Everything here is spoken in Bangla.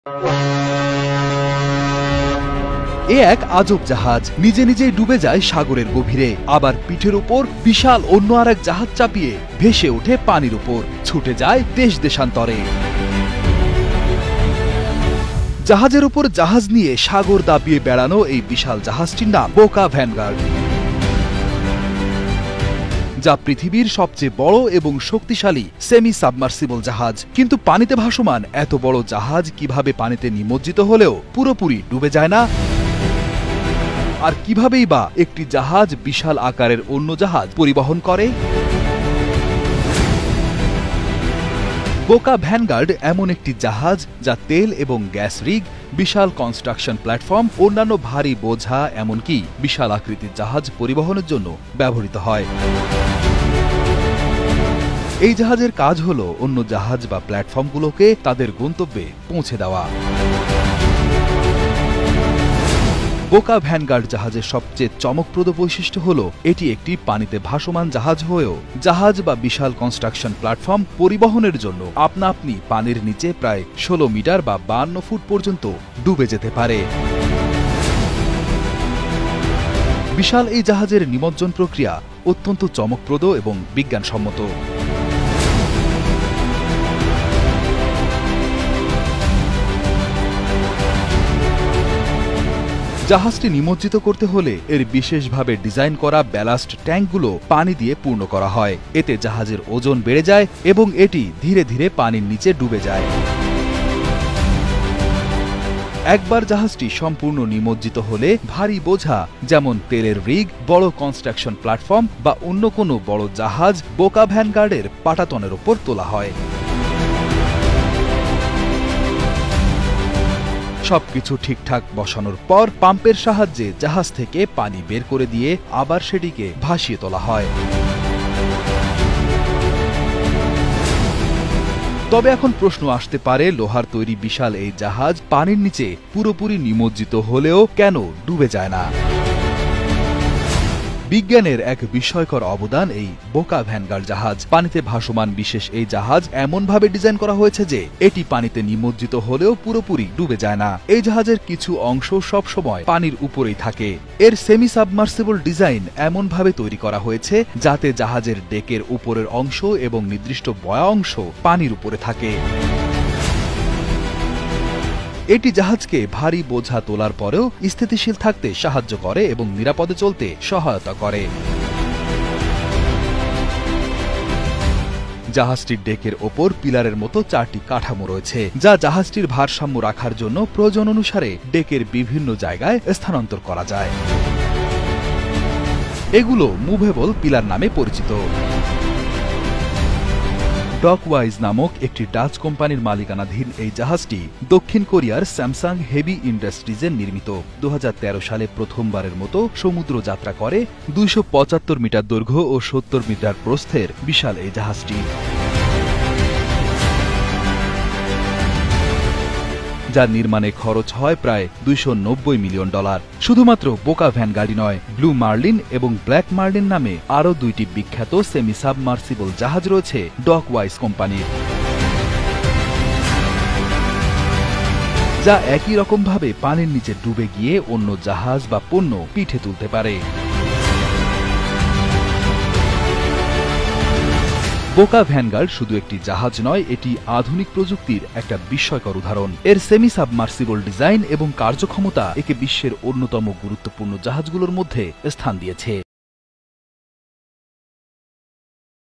এ এক আজব জাহাজ নিজে নিজেই ডুবে যায় সাগরের গভীরে, আবার পিঠের উপর বিশাল অন্য আরেক জাহাজ চাপিয়ে ভেসে ওঠে পানির উপর, ছুটে যায় দেশ দেশান্তরে। জাহাজের উপর জাহাজ নিয়ে সাগর দাবিয়ে বেড়ানো এই বিশাল জাহাজটির নাম বোকা ভ্যানগার্ড, যা পৃথিবীর সবচেয়ে বড় এবং শক্তিশালী সেমি সাবমার্সিবল জাহাজ। কিন্তু পানিতে ভাসমান এত বড় জাহাজ কিভাবে পানিতে নিমজ্জিত হলেও পুরোপুরি ডুবে যায় না? আর কিভাবেই বা একটি জাহাজ বিশাল আকারের অন্য জাহাজ পরিবহন করে? বোকা ভ্যানগার্ড এমন একটি জাহাজ যা তেল এবং গ্যাস রিগ, বিশাল কনস্ট্রাকশন প্ল্যাটফর্ম, অন্যান্য ভারী বোঝা, এমনকি বিশাল আকৃতির জাহাজ পরিবহনের জন্য ব্যবহৃত হয়। এই জাহাজের কাজ হল অন্য জাহাজ বা প্ল্যাটফর্মগুলোকে তাদের গন্তব্যে পৌঁছে দেওয়া। বোকা ভ্যানগার্ড জাহাজের সবচেয়ে চমকপ্রদ বৈশিষ্ট্য হল এটি একটি পানিতে ভাসমান জাহাজ হয়েও জাহাজ বা বিশাল কনস্ট্রাকশন প্ল্যাটফর্ম পরিবহনের জন্য আপনা আপনি পানির নিচে প্রায় 16 মিটার বা 52 ফুট পর্যন্ত ডুবে যেতে পারে। বিশাল এই জাহাজের নিমজ্জন প্রক্রিয়া অত্যন্ত চমকপ্রদ এবং বিজ্ঞানসম্মত। জাহাজটি নিমজ্জিত করতে হলে এর বিশেষভাবে ডিজাইন করা ব্যালাস্ট ট্যাঙ্কগুলো পানি দিয়ে পূর্ণ করা হয়। এতে জাহাজের ওজন বেড়ে যায় এবং এটি ধীরে ধীরে পানির নিচে ডুবে যায়। একবার জাহাজটি সম্পূর্ণ নিমজ্জিত হলে ভারী বোঝা যেমন তেলের রিগ, বড় কনস্ট্রাকশন প্ল্যাটফর্ম বা অন্য কোনো বড় জাহাজ বোকা ভ্যানগার্ডের পাটাতনের ওপর তোলা হয়। সবকিছু ঠিকঠাক বসানোর পর পাম্পের সাহায্যে জাহাজ থেকে পানি বের করে দিয়ে আবার সেটিকে ভাসিয়ে তোলা হয়। তবে এখন প্রশ্ন আসতে পারে, লোহার তৈরি বিশাল এই জাহাজ পানির নিচে পুরোপুরি নিমজ্জিত হলেও কেন ডুবে যায় না? বিজ্ঞানের এক বিস্ময়কর অবদান এই বোকা ভ্যানগার্ড জাহাজ। পানিতে ভাসমান বিশেষ এই জাহাজ এমনভাবে ডিজাইন করা হয়েছে যে এটি পানিতে নিমজ্জিত হলেও পুরোপুরি ডুবে যায় না। এই জাহাজের কিছু অংশ সব সময় পানির উপরেই থাকে। এর সেমি সাবমার্সিবল ডিজাইন এমনভাবে তৈরি করা হয়েছে যাতে জাহাজের ডেকের উপরের অংশ এবং নির্দিষ্ট বয়া অংশ পানির উপরে থাকে। এটি জাহাজকে ভারী বোঝা তোলার পরেও স্থিতিশীল থাকতে সাহায্য করে এবং নিরাপদে চলতে সহায়তা করে। জাহাজটির ডেকের ওপর পিলারের মতো 4টি কাঠামো রয়েছে, যা জাহাজটির ভারসাম্য রাখার জন্য প্রয়োজন অনুসারে ডেকের বিভিন্ন জায়গায় স্থানান্তর করা যায়। এগুলো মুভেবল পিলার নামে পরিচিত। ডকওয়াইজ নামক একটি ডাচ কোম্পানির মালিকানাধীন এই জাহাজটি দক্ষিণ কোরিয়ার স্যামসাং হেভি ইন্ডাস্ট্রিজের নির্মিত। 2013 সালে প্রথমবারের মতো সমুদ্র যাত্রা করে 275 মিটার দৈর্ঘ্য ও 70 মিটার প্রস্থের বিশাল এই জাহাজটি, যার নির্মাণে খরচ হয় প্রায় $290 মিলিয়ন। শুধুমাত্র বোকা ভ্যানগার্ডই নয়, ব্লু মার্লিন এবং ব্ল্যাক মার্লিন নামে আরও 2টি বিখ্যাত সেমি সাবমার্সিবল জাহাজ রয়েছে ডকওয়াইজ কোম্পানির, যা একই রকমভাবে পানির নিচে ডুবে গিয়ে অন্য জাহাজ বা পণ্য পিঠে তুলতে পারে। বোকা ভ্যানগার্ড শুধু একটি জাহাজ নয়, এটি আধুনিক প্রযুক্তির একটা বিস্ময়কর উদাহরণ। এর সেমি সাবমার্সিবল ডিজাইন এবং কার্যক্ষমতা একে বিশ্বের অন্যতম গুরুত্বপূর্ণ জাহাজগুলোর মধ্যে স্থান দিয়েছে।